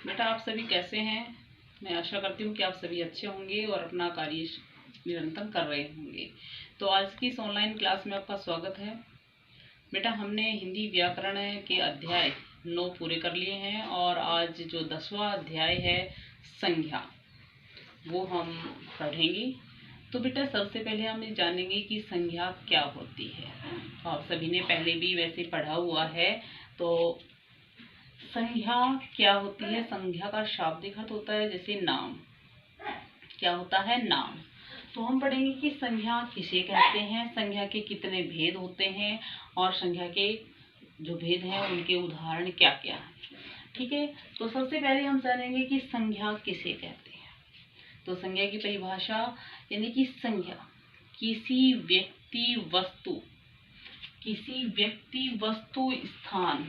बेटा आप सभी कैसे हैं। मैं आशा करती हूँ कि आप सभी अच्छे होंगे और अपना कार्य निरंतर कर रहे होंगे। तो आज की इस ऑनलाइन क्लास में आपका स्वागत है। बेटा हमने हिंदी व्याकरण के अध्याय 9 पूरे कर लिए हैं और आज जो 10वां अध्याय है संज्ञा वो हम पढ़ेंगे। तो बेटा सबसे पहले हम ये जानेंगे कि संज्ञा क्या होती है। तो आप सभी ने पहले भी वैसे पढ़ा हुआ है। तो संज्ञा क्या होती है। संज्ञा का शाब्दिक अर्थ होता है जैसे नाम। क्या होता है? नाम। तो हम पढ़ेंगे कि संज्ञा किसे कहते हैं, संज्ञा के कितने भेद होते हैं और संज्ञा के जो भेद हैं उनके उदाहरण क्या क्या है। ठीक है। तो सबसे पहले हम जानेंगे कि संज्ञा किसे कहते हैं। तो संज्ञा की परिभाषा यानी कि संज्ञा किसी व्यक्ति वस्तु स्थान,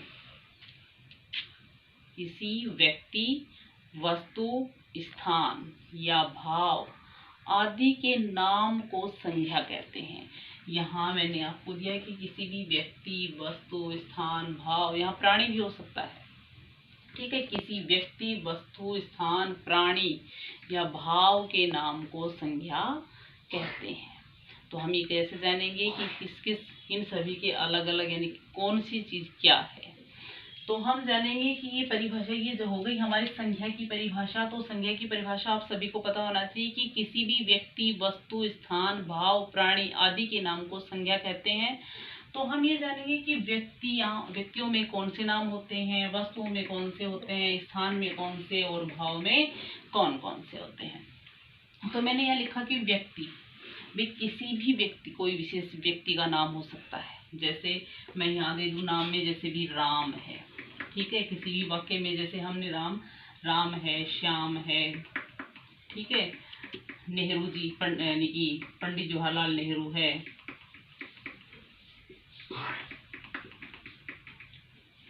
किसी व्यक्ति वस्तु स्थान या भाव आदि के नाम को संज्ञा कहते हैं। यहाँ मैंने आपको दिया कि किसी भी व्यक्ति वस्तु स्थान भाव, यहाँ प्राणी भी हो सकता है। ठीक है। किसी व्यक्ति वस्तु स्थान प्राणी या भाव के नाम को संज्ञा कहते हैं। तो हम ये कैसे जानेंगे कि किस किस इन सभी के अलग अलग यानी कौन सी चीज क्या है। तो हम जानेंगे कि ये परिभाषा ये जो हो गई हमारी संज्ञा की परिभाषा। तो संज्ञा की परिभाषा आप सभी को पता होना चाहिए कि किसी भी व्यक्ति वस्तु स्थान भाव प्राणी आदि के नाम को संज्ञा कहते हैं। तो हम ये जानेंगे कि व्यक्तियों में कौन से नाम होते हैं, वस्तुओं में कौन से होते हैं, स्थान में कौन से और भाव में कौन कौन से होते हैं। तो मैंने यहाँ लिखा कि व्यक्ति भी किसी भी व्यक्ति, कोई विशेष व्यक्ति का नाम हो सकता है। जैसे मैं यहाँ दे दूं नाम में, जैसे भी राम है। ठीक है। किसी भी वाक्य में जैसे हमने राम है, श्याम है। ठीक है। नेहरू जी पंडित जवाहरलाल नेहरू है।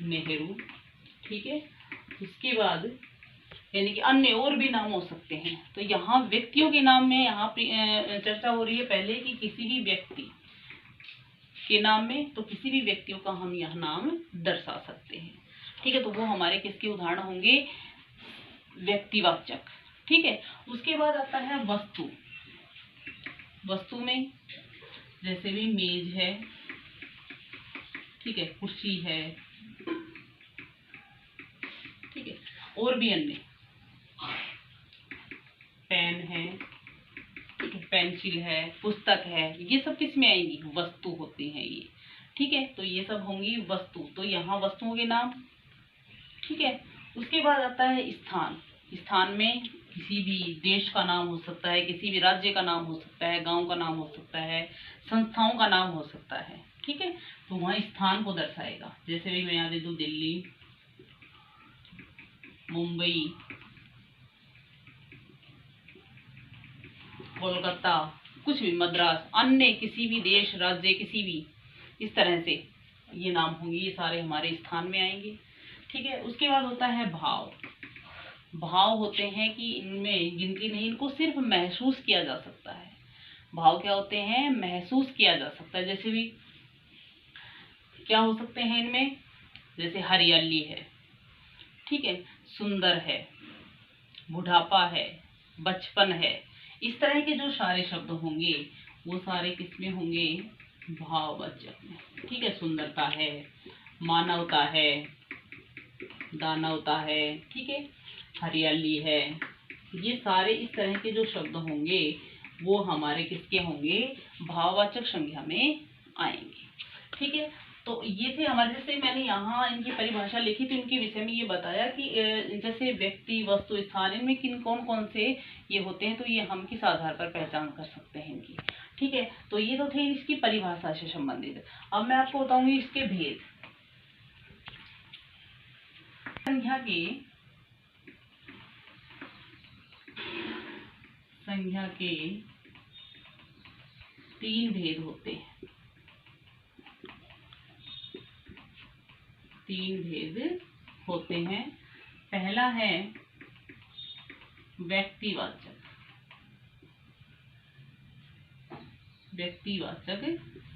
नेहरू। ठीक है। उसके बाद यानी कि अन्य और भी नाम हो सकते हैं। तो यहाँ व्यक्तियों के नाम में यहाँ चर्चा हो रही है पहले कि किसी भी व्यक्ति के नाम में, तो किसी भी व्यक्तियों का हम यह नाम दर्शा सकते हैं। ठीक है। तो वो हमारे किसके उदाहरण होंगे? व्यक्तिवाचक। ठीक है। उसके बाद आता है वस्तु। वस्तु में जैसे भी मेज है, ठीक है, कुर्सी है, ठीक है, और भी अन्य, पेन है, ठीक है, पेंसिल है, पुस्तक है, ये सब किस में आएंगी? वस्तु होती हैं ये। ठीक है। तो ये सब होंगी वस्तु। तो यहाँ वस्तुओं के नाम। ठीक है। उसके बाद आता है स्थान। स्थान में किसी भी देश का नाम हो सकता है, किसी भी राज्य का नाम हो सकता है, गांव का नाम हो सकता है, संस्थाओं का नाम हो सकता है। ठीक है। तो वहाँ स्थान को दर्शाएगा। जैसे भी मैं यहाँ दे दूँ दिल्ली, मुंबई, कोलकाता, कुछ भी, मद्रास, अन्य किसी भी देश राज्य किसी भी, इस तरह से ये नाम होंगे। ये सारे हमारे स्थान में आएंगे। ठीक है। उसके बाद होता है भाव। भाव होते हैं कि इनमें गिनती नहीं, इनको सिर्फ महसूस किया जा सकता है। भाव क्या होते हैं? महसूस किया जा सकता है। जैसे भी क्या हो सकते हैं इनमें? जैसे हरियाली है, ठीक है, सुंदर है, बुढ़ापा है, बचपन है। इस तरह के जो सारे शब्द होंगे वो सारे किसमें होंगे? भाववाचक में। ठीक है। सुंदरता है, मानवता है, दानवता है, ठीक है, हरियाली है। ये सारे इस तरह के जो शब्द होंगे वो हमारे किसके होंगे? भाववाचक संज्ञा में आएंगे। ठीक है। तो ये थे हमारे, जैसे मैंने यहाँ इनकी परिभाषा लिखी थी, इनके विषय में ये बताया कि जैसे व्यक्ति वस्तु स्थान, इनमें किन कौन कौन से ये होते हैं। तो ये हम किस आधार पर पहचान कर सकते हैं इनकी। ठीक है। तो ये तो थे इसकी परिभाषा से संबंधित। अब मैं आपको बताऊंगी इसके भेद। संज्ञा के 3 भेद होते हैं। 3 भेद होते हैं। पहला है व्यक्तिवाचक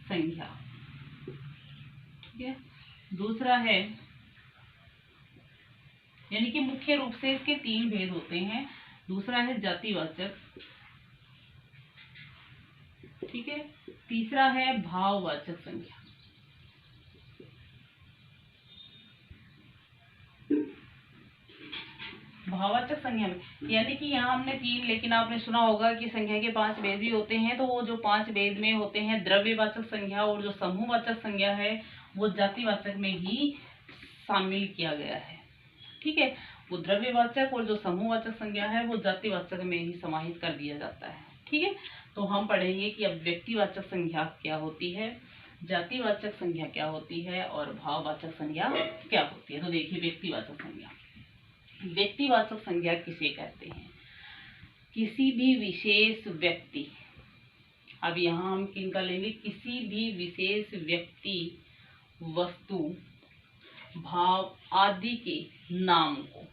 संज्ञा। ठीक है। दूसरा है यानी कि मुख्य रूप से इसके 3 भेद होते हैं। दूसरा है जातिवाचक, ठीक है। तीसरा है भाववाचक संज्ञा। भाववाचक संज्ञा में यानी कि यहाँ हमने 3, लेकिन आपने सुना होगा कि संज्ञा के 5 भेद भी होते हैं। तो वो जो 5 भेद में होते हैं द्रव्यवाचक संज्ञा और जो समूहवाचक संज्ञा है वो जातिवाचक में ही शामिल किया गया है, ठीक है। वो द्रव्यवाचक और जो समूहवाचक संज्ञा है वो जातिवाचक में ही समाहित कर दिया जाता है, ठीक है। तो हम पढ़ेंगे कि अब व्यक्तिवाचक संज्ञा क्या होती है, जातिवाचक संज्ञा क्या होती है और भाववाचक संज्ञा क्या होती है। तो देखिए व्यक्तिवाचक संज्ञा। व्यक्तिवाचक संज्ञा किसे कहते हैं? किसी भी विशेष व्यक्ति, अब यहाँ हम किनका लेंगे, किसी भी विशेष व्यक्ति, वस्तु, भाव आदि के नाम को।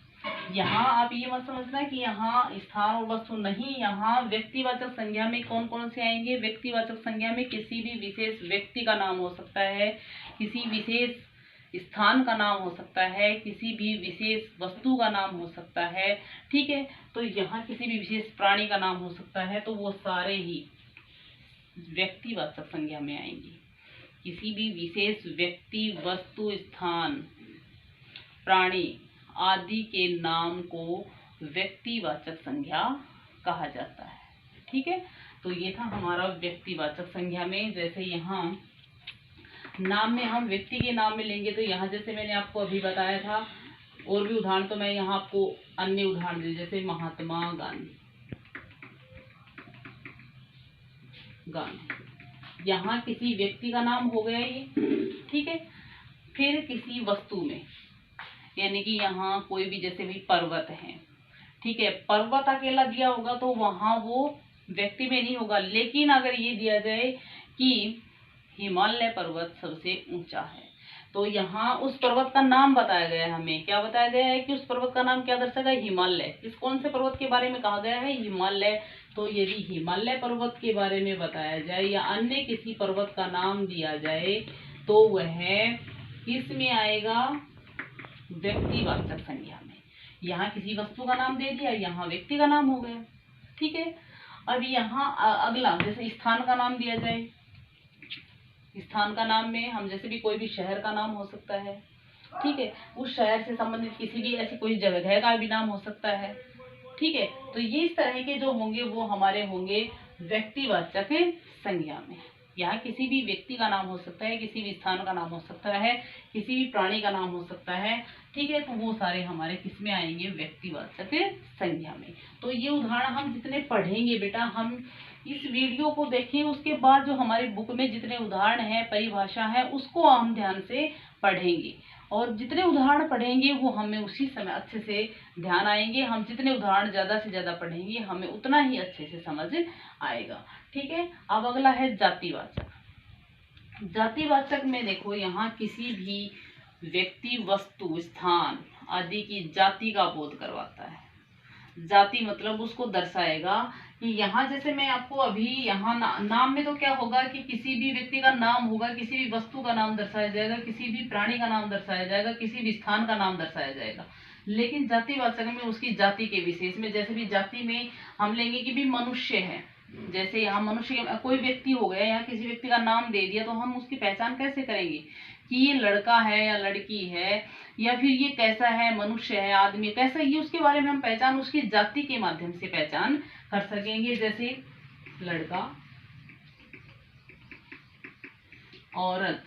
यहाँ आप ये मत समझना कि यहाँ स्थान और वस्तु नहीं, यहाँ व्यक्तिवाचक संज्ञा में कौन कौन से आएंगे। व्यक्तिवाचक संज्ञा में किसी भी विशेष व्यक्ति का नाम हो सकता है, किसी विशेष स्थान का नाम हो सकता है, किसी भी विशेष वस्तु का नाम हो सकता है, ठीक है। तो यहाँ किसी भी विशेष प्राणी का नाम हो सकता है। तो वो सारे ही व्यक्तिवाचक संज्ञा में आएंगे। किसी भी विशेष व्यक्ति, वस्तु, स्थान, प्राणी आदि के नाम को व्यक्तिवाचक संज्ञा कहा जाता है, ठीक है। तो ये था हमारा व्यक्तिवाचक संज्ञा में। जैसे यहाँ नाम में हम व्यक्ति के नाम में लेंगे तो यहाँ जैसे मैंने आपको अभी बताया था, और भी उदाहरण तो मैं यहाँ आपको अन्य उदाहरण दे, जैसे महात्मा गांधी, यहाँ किसी व्यक्ति का नाम हो गया ये, ठीक है। फिर किसी वस्तु में, यानी कि यहाँ कोई भी जैसे भी पर्वत है, ठीक है। पर्वत अकेला दिया होगा तो वहां वो व्यक्ति में नहीं होगा। लेकिन अगर ये दिया जाए कि हिमालय पर्वत सबसे ऊंचा है, तो यहाँ उस पर्वत का नाम बताया गया है। हमें क्या बताया गया है कि उस पर्वत का नाम क्या दर्शाएगा, हिमालय। इस कौन से पर्वत के बारे में कहा गया है, हिमालय। तो यदि हिमालय पर्वत के बारे में बताया जाए या अन्य किसी पर्वत का नाम दिया जाए तो वह किस में आएगा, व्यक्तिवाचक संज्ञा में। यहाँ किसी वस्तु का नाम दे दिया, यहाँ व्यक्ति का नाम हो गया, ठीक है। अब यहाँ अगला जैसे स्थान का नाम दिया जाए, स्थान का नाम में हम जैसे भी कोई भी शहर का नाम हो सकता है, ठीक है। उस शहर से संबंधित किसी भी ऐसी कोई जगह का भी नाम हो सकता है, ठीक है। तो ये इस तरह के जो होंगे वो हमारे होंगे व्यक्तिवाचक संज्ञा में। यहाँ किसी भी व्यक्ति का नाम हो सकता है, किसी भी स्थान का नाम हो सकता है, किसी भी प्राणी का नाम हो सकता है, ठीक है। तो वो सारे हमारे किस में आएंगे, व्यक्तिवाचक संज्ञा में। तो ये उदाहरण हम जितने पढ़ेंगे बेटा, हम इस वीडियो को देखें, उसके बाद जो हमारी बुक में जितने उदाहरण है, परिभाषा है, उसको हम ध्यान से पढ़ेंगे। और जितने उदाहरण पढ़ेंगे वो हमें उसी समय अच्छे से ध्यान आएंगे। हम जितने उदाहरण ज्यादा से ज्यादा पढ़ेंगे हमें उतना ही अच्छे से समझ आएगा, ठीक है। अब अगला है जातिवाचक। जातिवाचक में देखो, यहाँ किसी भी व्यक्ति, वस्तु, स्थान आदि की जाति का बोध करवाता है। जाति मतलब उसको दर्शाएगा कि यहाँ जैसे मैं आपको अभी यहाँ नाम में तो क्या होगा कि किसी भी व्यक्ति का नाम होगा, किसी भी वस्तु का नाम दर्शाया जाएगा, किसी भी प्राणी का नाम दर्शाया जाएगा, किसी भी स्थान का नाम दर्शाया जाएगा। लेकिन जातिवाचक में उसकी जाति के विशेष में, जैसे भी जाति में हम लेंगे कि भी मनुष्य है, जैसे यहाँ मनुष्य कोई व्यक्ति हो गया, यहाँ किसी व्यक्ति का नाम दे दिया तो हम उसकी पहचान कैसे करेंगे कि ये लड़का है या लड़की है, या फिर ये कैसा है, मनुष्य है, आदमी कैसा, ये उसके बारे में हम पहचान उसकी जाति के माध्यम से पहचान कर सकेंगे। जैसे लड़का, औरत,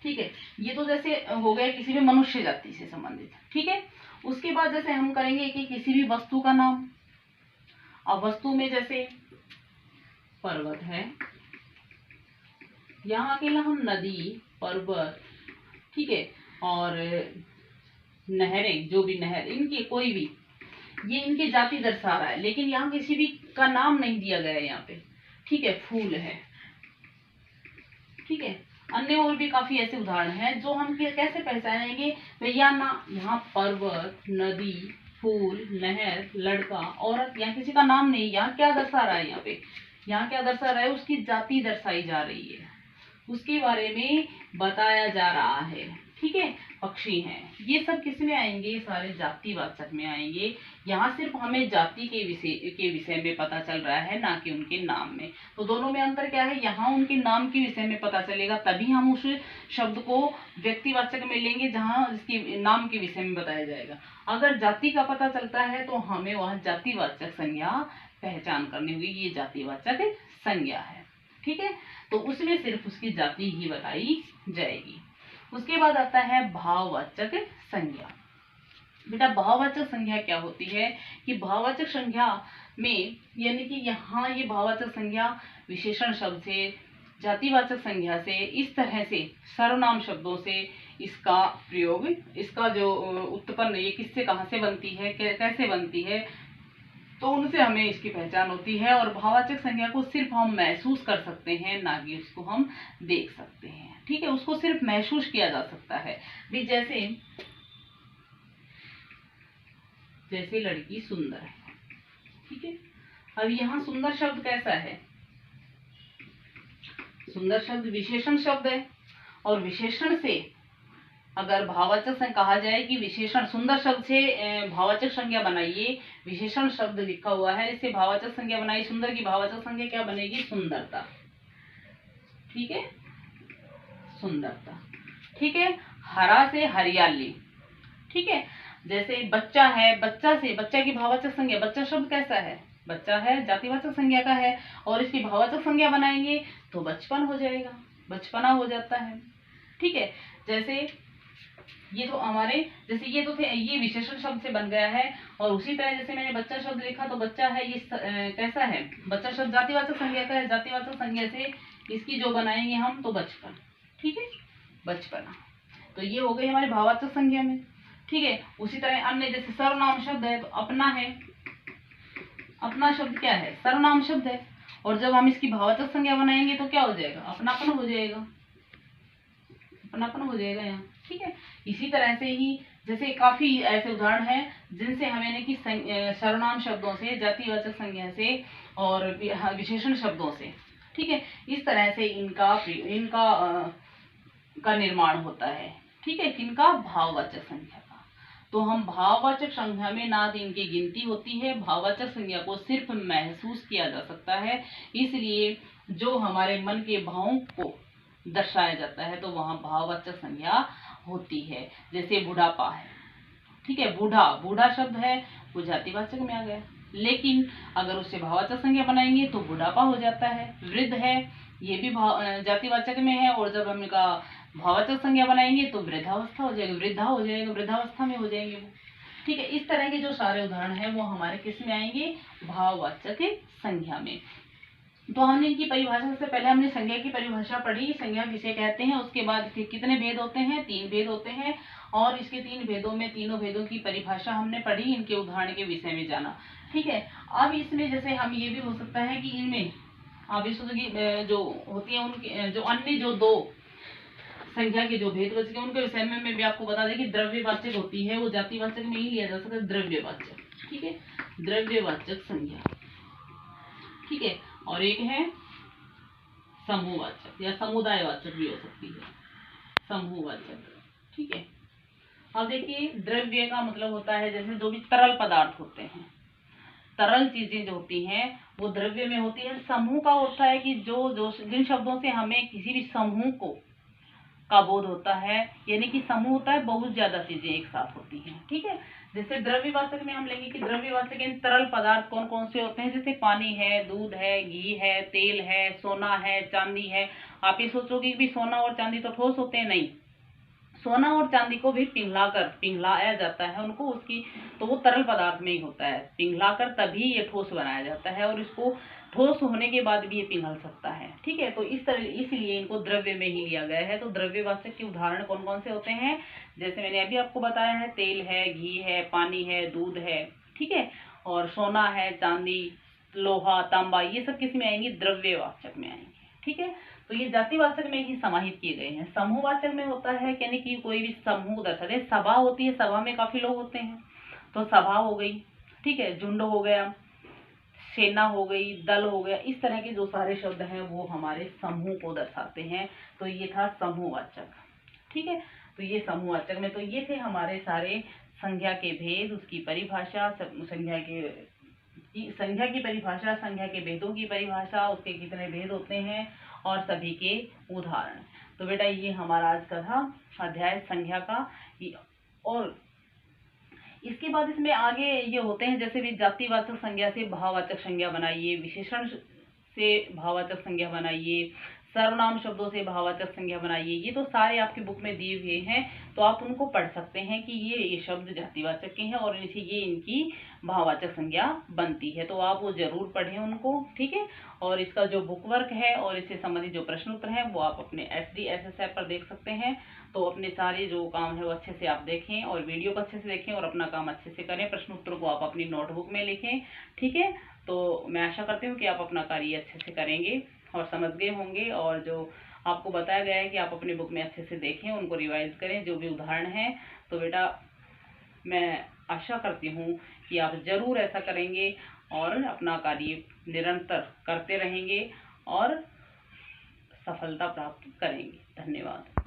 ठीक है। ये तो जैसे हो गया किसी भी मनुष्य जाति से संबंधित, ठीक है। उसके बाद जैसे हम करेंगे कि किसी भी वस्तु का नाम। अब वस्तु में जैसे पर्वत है, यहाँ अकेला हम नदी, पर्वत, ठीक है, और नहरें, जो भी नहर, इनकी कोई भी, ये इनकी जाति दर्शा रहा है। लेकिन यहाँ किसी भी का नाम नहीं दिया गया है यहाँ पे, ठीक है। फूल है, ठीक है। अन्य और भी काफी ऐसे उदाहरण हैं जो हम कैसे पहचानेंगे भैया ना, यहाँ पर्वत, नदी, फूल, नहर, लड़का, औरत, यहाँ किसी का नाम नहीं। यहाँ क्या दर्शा रहा है, यहाँ पे यहाँ क्या दर्शा रहा है, उसकी जाति दर्शाई जा रही है, उसके बारे में बताया जा रहा है, ठीक है, पक्षी हैं, ये सब किस में आएंगे, सारे जातिवाचक में आएंगे। यहाँ सिर्फ हमें जाति के विषय में पता चल रहा है, ना कि उनके नाम में। तो दोनों में अंतर क्या है, यहाँ उनके नाम के विषय में पता चलेगा, तभी हम उस शब्द को व्यक्तिवाचक में लेंगे जहाँ इसके नाम के विषय में बताया जाएगा। अगर जाति का पता चलता है तो हमें वह जातिवाचक संज्ञा पहचान करनी होगी, ये जातिवाचक संज्ञा है। ठीक है, तो उसमें सिर्फ उसकी जाति ही बताई जाएगी। उसके बाद आता है भाववाचक संज्ञा। बेटा भाववाचक संज्ञा क्या होती है कि भाववाचक संज्ञा में यानी कि यहाँ ये भाववाचक संज्ञा विशेषण शब्द से, जातिवाचक संज्ञा से, इस तरह से सर्वनाम शब्दों से इसका प्रयोग, इसका जो उत्पन्न, ये किससे कहाँ से बनती है, कैसे बनती है, तो उनसे हमें इसकी पहचान होती है। और भाववाचक संज्ञा को सिर्फ हम महसूस कर सकते हैं, ना कि उसको हम देख सकते हैं। ठीक है, उसको सिर्फ महसूस किया जा सकता है भी, जैसे लड़की सुंदर है। ठीक है, अब यहाँ सुंदर शब्द कैसा है, सुंदर शब्द विशेषण शब्द है, और विशेषण से अगर भाववाचक संज्ञा कहा जाए कि विशेषण, सुंदर शब्द से भाववाचक संज्ञा बनाइए, विशेषण शब्द लिखा हुआ है, इससे भाववाचक संज्ञा बनाइए, सुंदर की भाववाचक संज्ञा क्या बनेगी, सुंदरता। ठीक है, सुंदरता। ठीक है, हरा से हरियाली। ठीक है, जैसे बच्चा है, बच्चा से, बच्चा की भाववाचक संज्ञा, बच्चा शब्द कैसा है, बच्चा है, जातिवाचक संज्ञा का है, और इसकी भाववाचक संज्ञा बनाएंगे तो बचपन हो जाएगा, बचपना हो जाता है। ठीक है, जैसे ये तो हमारे, जैसे ये तो थे, ये विशेषण शब्द से बन गया है, और उसी तरह जैसे मैंने बच्चा शब्द लिखा तो बच्चा है, ये कैसा है, बच्चा शब्द जातिवाचक संज्ञा का है, जातिवाचक संज्ञा से इसकी जो बनाएंगे हम तो बचपन। ठीक है, बचपना। तो ये हो गई हमारे भाववाचक संज्ञा में। ठीक है, उसी तरह अन्य जैसे सर्वनाम शब्द है तो अपना है, अपना शब्द क्या है, सर्वनाम शब्द है, और जब हम इसकी भाववाचक संज्ञा बनाएंगे तो क्या हो जाएगा, अपनापन हो जाएगा, अपनापन हो जाएगा यहाँ। ठीक है, इसी तरह से ही जैसे काफी ऐसे उदाहरण हैं जिनसे हमें कि सर्वनाम शब्दों से, जातिवाचक संज्ञा से और विशेषण शब्दों से, ठीक है, इस तरह से इनका का निर्माण होता है। ठीक है, किनका, भाववाचक संज्ञा का। तो हम भाववाचक संज्ञा में ना दिन की गिनती होती है, भाववाचक संज्ञा को सिर्फ महसूस किया जा सकता है, इसलिए जो हमारे मन के भावों को दर्शाया जाता है तो वहां भाववाचक संज्ञा होती है। जैसे बुढ़ापा है, ठीक है, बूढ़ा शब्द है, वो जातिवाचक में आ गया, लेकिन अगर उससे भाववाचक संज्ञा बनाएंगे तो बुढ़ापा हो जाता है। वृद्ध है, ये भी जातिवाचक में है, और जब हम इनका भाववाचक संज्ञा बनाएंगे तो वृद्धावस्था हो जाएगा, वृद्धावस्था में हो जाएंगे वो। ठीक है, इस तरह के जो सारे उदाहरण है वो हमारे किस में आएंगे, भाववाचक संज्ञा में। तो हमने इनकी परिभाषा से पहले हमने संज्ञा की परिभाषा पढ़ी, संज्ञा किसे कहते हैं, उसके बाद कितने भेद होते हैं, 3 भेद होते हैं, और इसके 3 भेदों में तीनों भेदों की परिभाषा हमने पढ़ी, इनके उदाहरण के विषय में जाना। ठीक है, अब इसमें जैसे हम ये भी हो सकता है कि इनमें अब इस जो होती है उनके जो अन्य जो 2 संख्या के जो भेद बच गए उनके विषय में मैं भी आपको बता दें कि द्रव्यवाचक होती है, वो जातिवाचक में ही लिया जा सकता है, द्रव्यवाचक। ठीक है, द्रव्यवाचक संज्ञा। ठीक है, और एक है समूहवाचक या समुदायवाचक भी हो सकती है, समूहवाचक। ठीक है, अब देखिए द्रव्य का मतलब होता है जैसे जो भी तरल पदार्थ होते हैं, तरल चीजें जो होती हैं वो द्रव्य में होती है। समूह का होता है कि जो जिन शब्दों से हमें किसी भी समूह को का बोध होता है, यानी कि समूह होता है, बहुत ज्यादा चीजें एक साथ होती हैं। ठीक है, जैसे द्रव्यवाचक में हम लेंगे कि द्रव्यवाचक इन तरल पदार्थ कौन कौन से होते हैं, जैसे पानी है, दूध है, घी है, तेल है, सोना है, चांदी है। आप ये सोचोगे कि सोना और चांदी तो ठोस होते हैं, नहीं, सोना और चांदी को भी पिघलाया जाता है उनको, उसकी तो वो तरल पदार्थ में ही होता है, पिघलाकर तभी ये ठोस बनाया जाता है, और इसको ठोस होने के बाद भी ये पिघल सकता है। ठीक है, तो इस तरह इसलिए इनको द्रव्य में ही लिया गया है। तो द्रव्यवाचक के उदाहरण कौन कौन से होते हैं, जैसे मैंने अभी आपको बताया है, तेल है, घी है, पानी है, दूध है, ठीक है, और सोना है, चांदी, लोहा, तांबा, ये सब किस में आएंगे, द्रव्यवाचक में आएंगे। ठीक है, तो ये जातिवाचक में ही समाहित किए गए हैं। समूहवाचक में होता है यानी कि कोई भी समूह दर्शाते हैं, सभा होती है, सभा में काफी लोग होते हैं तो सभा हो गई। ठीक है, झुंड हो गया, सेना हो गई, दल हो गया, इस तरह के जो सारे शब्द हैं वो हमारे समूह को दर्शाते हैं। तो ये था समूहवाचक। ठीक है, तो ये समूहवाचक में तो ये थे हमारे सारे संज्ञा के भेद, उसकी परिभाषा, संज्ञा की परिभाषा, संज्ञा के भेदों की परिभाषा, उसके कितने भेद होते हैं और सभी के उदाहरण। तो बेटा ये हमारा आज का था अध्याय संज्ञा का। और इसके बाद इसमें आगे ये होते हैं, जैसे भी जातिवाचक संज्ञा से भाववाचक संज्ञा बनाइए, विशेषण से भाववाचक संज्ञा बनाइए, सर्वनाम शब्दों से भाववाचक संज्ञा बनाइए। ये तो सारे आपकी बुक में दिए हुए हैं, तो आप उनको पढ़ सकते हैं कि ये शब्द जातिवाचक के हैं और इनसे ये इनकी भाववाचक संज्ञा बनती है। तो आप वो जरूर पढ़ें उनको, ठीक है। और इसका जो बुक वर्क है और इससे संबंधित जो प्रश्न उत्तर हैं वो आप अपने SD SSF पर देख सकते हैं। तो अपने सारे जो काम है वो अच्छे से आप देखें और वीडियो को अच्छे से देखें और अपना काम अच्छे से करें। प्रश्न उत्तर को आप अपनी नोटबुक में लिखें, ठीक है। तो मैं आशा करती हूँ कि आप अपना कार्य अच्छे से करेंगे और समझ गए होंगे, और जो आपको बताया गया है कि आप अपनी बुक में अच्छे से देखें, उनको रिवाइज करें जो भी उदाहरण हैं। तो बेटा मैं आशा करती हूँ कि आप जरूर ऐसा करेंगे और अपना कार्य निरंतर करते रहेंगे और सफलता प्राप्त करेंगे। धन्यवाद।